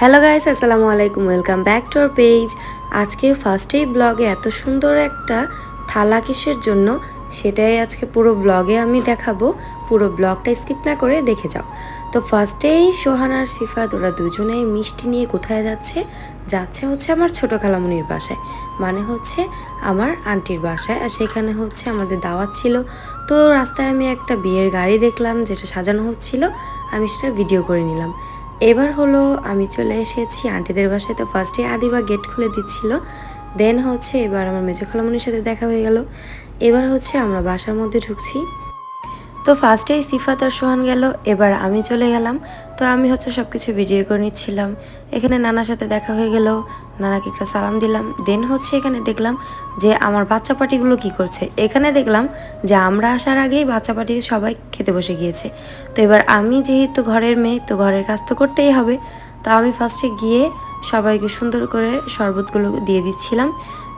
Hello guys, আসসালামু আলাইকুম। Welcome back to our page. আজকে ফার্স্টেই ব্লগে এত সুন্দর একটা থালা কিসের জন্য সেটাই আজকে পুরো ব্লগে আমি দেখাবো। পুরো ব্লগটা স্কিপ না করে দেখে যাও। তো ফার্স্টেই সোহান আর সিফাত ওরা দুজনেই মিষ্টি নিয়ে কোথায় যাচ্ছে হচ্ছে আমার ছোটো খালামুনির বাসায়, মানে হচ্ছে আমার আন্টির বাসায়। আর সেখানে হচ্ছে আমাদের দাওয়াত ছিল। তো রাস্তায় আমি একটা বিয়ের গাড়ি দেখলাম যেটা সাজানো হচ্ছিল, আমি সেটা ভিডিও করে নিলাম। এবার হলো আমি চলে এসেছি আন্টিদের বাসায়। তো ফার্স্টে আদিবা গেট খুলে দিচ্ছিল, দেন হচ্ছে এবার আমার মেজো খালামণির সাথে দেখা হয়ে গেল। এবার হচ্ছে আমরা বাসার মধ্যে ঢুকছি। তো ফার্স্টেই সিফাত আর সোহান গেল, এবার আমি চলে গেলাম। তো আমি হচ্ছে সব কিছু ভিডিও করে নিচ্ছিলাম। এখানে নানার সাথে দেখা হয়ে গেল, নানাকে একটা সালাম দিলাম। দেন হচ্ছে এখানে দেখলাম যে আমার বাচ্চা পাটিগুলো কি করছে। এখানে দেখলাম যে আমরা আসার আগেই বাচ্চা পাটি সবাই খেতে বসে গিয়েছে। তো এবার আমি যেহেতু ঘরের মেয়ে, তো ঘরের কাজ তো করতেই হবে। তো আমি ফার্স্টে গিয়ে সবাইকে সুন্দর করে শরবতগুলো দিয়ে দিচ্ছিলাম।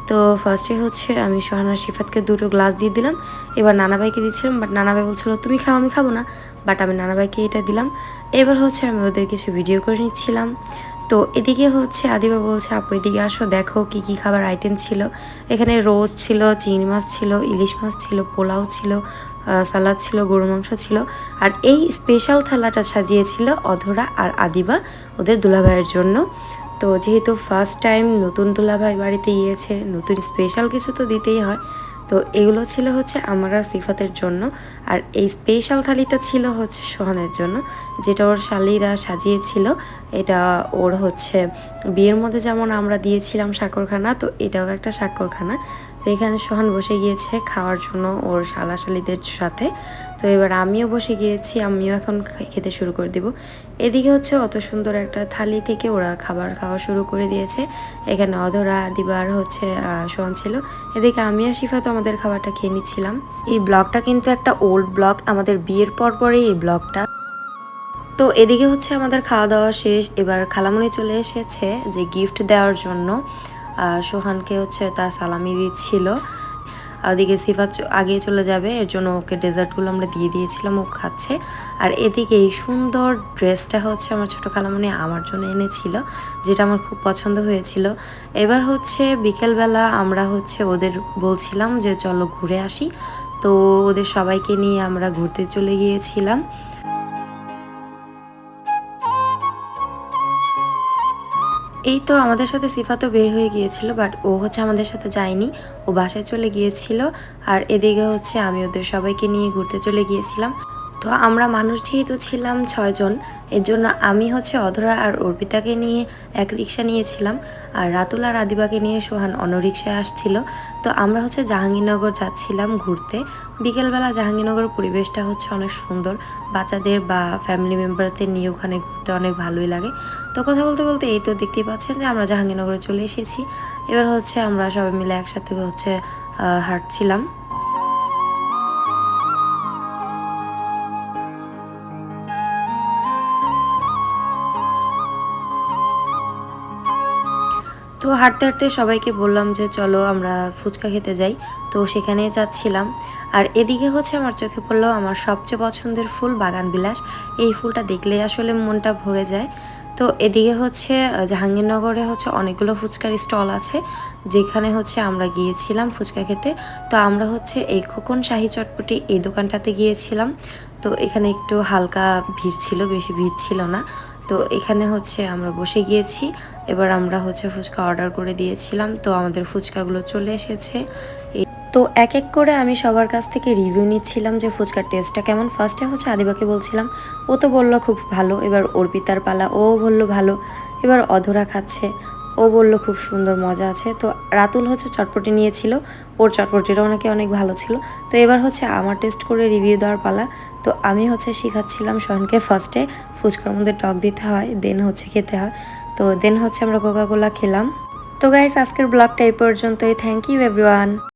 তো ফার্স্টে হচ্ছে আমি সোহানা সিফাতকে দুটো গ্লাস দিয়ে দিলাম। এবার নানাভাইকে দিচ্ছিলাম, বাট নানাভাই বলছিল তুমি খাও, আমি খাবো না, বাট আমি নানাভাইকে এটা দিলাম। এবার হচ্ছে আমি ওদের কিছু ভিডিও করে নিচ্ছিলাম। তো এদিকে হচ্ছে আদিবা বলছে আপু এদিকে আসো, দেখো কি কি খাবার আইটেম ছিল। এখানে রোস্ট ছিল, চিংড়ি মাছ ছিল, ইলিশ মাছ ছিল, পোলাও ছিল, সালাদ ছিল, গরু মাংস ছিল। আর এই স্পেশাল থালাটা সাজিয়েছিল অধরা আর আদিবা ওদের দুলাভাইয়ের জন্য। তো যেহেতু ফার্স্ট টাইম নতুন দুলাভাই বাড়িতে গিয়েছে, নতুন স্পেশাল কিছু তো দিতেই হয়। তো এগুলো ছিল হচ্ছে আমরা সিফাতের জন্য। আর এই স্পেশাল থালিটা ছিল হচ্ছে সোহানের জন্য, যেটা ওর শালিরা সাজিয়েছিল। এটা ওর হচ্ছে বিয়ের মধ্যে যেমন আমরা দিয়েছিলাম সাকরখানা, তো এটাও একটা সাকরখানা। তো এখানে সোহান বসে গিয়েছে খাওয়ার জন্য ওর শালাশালিদের সাথে। তো এবার আমিও বসে গিয়েছি, আমিও এখন খেতে শুরু করে দেব। এদিকে হচ্ছে অত সুন্দর একটা থালি থেকে ওরা খাবার খাওয়া শুরু করে দিয়েছে। এখানে অধরা দিবার হচ্ছে সোহান ছিল। এদিকে আমি আর সিফাত আমাদের খাবারটা খেয়ে নিচ্ছিলাম। এই ব্লগটা কিন্তু একটা ওল্ড ব্লগ, আমাদের বিয়ের পরই এই ব্লগটা। তো এদিকে হচ্ছে আমাদের খাওয়া দাওয়া শেষ। এবার খালামণি চলে এসেছে যে গিফট দেওয়ার জন্য। সোহানকে হচ্ছে তার সালামি দিচ্ছিল। ওদিকে সিফাত আগে চলে যাবে, এর জন্য ওকে ডেজার্টগুলো আমরা দিয়ে দিয়েছিলাম, ও খাচ্ছে। আর এদিকে এই সুন্দর ড্রেসটা হচ্ছে আমার ছোটো খালামণি আমার জন্য এনেছিল, যেটা আমার খুব পছন্দ হয়েছিল। এবার হচ্ছে বিকেলবেলা আমরা হচ্ছে ওদের বলছিলাম যে চলো ঘুরে আসি। তো ওদের সবাইকে নিয়ে আমরা ঘুরতে চলে গিয়েছিলাম। এই তো আমাদের সাথে সিফাতও বের হয়ে গিয়েছিল, বাট ও হচ্ছে আমাদের সাথে যায়নি, ও বাসায় চলে গিয়েছিল। আর এদিকে হচ্ছে আমি ওদের সবাইকে নিয়ে ঘুরতে চলে গিয়েছিলাম। তো আমরা মানুষ যেহেতু ছিলাম 6 জন, এর জন্য আমি হচ্ছে অধরা আর অর্পিতাকে নিয়ে এক রিক্সা নিয়েছিলাম, আর রাতুল আর আদিবাকে নিয়ে সোহান অন্য রিক্সায় আসছিল। তো আমরা হচ্ছে জাহাঙ্গীরনগর যাচ্ছিলাম ঘুরতে। বিকেলবেলা জাহাঙ্গীরনগর পরিবেশটা হচ্ছে অনেক সুন্দর, বাচ্চাদের বা ফ্যামিলি মেম্বারদের নিয়ে ওখানে ঘুরতে অনেক ভালোই লাগে। তো কথা বলতে বলতে এই তো দেখতেই পাচ্ছেন যে আমরা জাহাঙ্গীরনগরে চলে এসেছি। এবার হচ্ছে আমরা সবাই মিলে একসাথে হচ্ছে হাঁটছিলাম। তো হাঁটতে হাঁটতে সবাইকে বললাম যে চলো আমরা ফুচকা খেতে যাই। তো সেখানেই যাচ্ছিলাম। আর এদিকে হচ্ছে আমার চোখে পড়লো আমার সবচেয়ে পছন্দের ফুল বাগান বিলাস। এই ফুলটা দেখলেই আসলে মনটা ভরে যায়। তো এদিকে হচ্ছে জাহাঙ্গীরনগরে হচ্ছে অনেকগুলো ফুচকার স্টল আছে, যেখানে হচ্ছে আমরা গিয়েছিলাম ফুচকা খেতে। তো আমরা হচ্ছে এই খোকন শাহি চটপটি এই দোকানটাতে গিয়েছিলাম। তো এখানে একটু হালকা ভিড় ছিল, বেশি ভিড় ছিল না। তো এখানে হচ্ছে আমরা বসে গিয়েছি। এবার আমরা হচ্ছে ফুচকা অর্ডার করে দিয়েছিলাম। তো আমাদের ফুচকাগুলো চলে এসেছে। তো এক এক করে আমি সবার কাছ থেকে রিভিউ নিচ্ছিলাম যে ফুচকার টেস্টটা কেমন। ফার্স্টে হচ্ছে আদিবাকে বলছিলাম, ও তো বললো খুব ভালো। এবার অর্পিতার পালা, ও বললো ভালো। এবার অধরা খাচ্ছে, ও বললো খুব সুন্দর মজা আছে। তো রাতুল হচ্ছে চটপটি নিয়েছিল, ওর চটপটিটাও নাকি অনেক ভালো ছিল। তো এবার হচ্ছে আমার টেস্ট করে রিভিউ দেওয়ার পালা। তো আমি হচ্ছে শিখাচ্ছিলাম সোহানকে ফার্স্টে ফুচকার মধ্যে টক দিতে হয়, দেন হচ্ছে খেতে হয়। তো দেন হচ্ছে আমরা কোকা কোলা খেলাম। তো গাইস, আজকের ব্লগটা এই পর্যন্তই। Thank you everyone.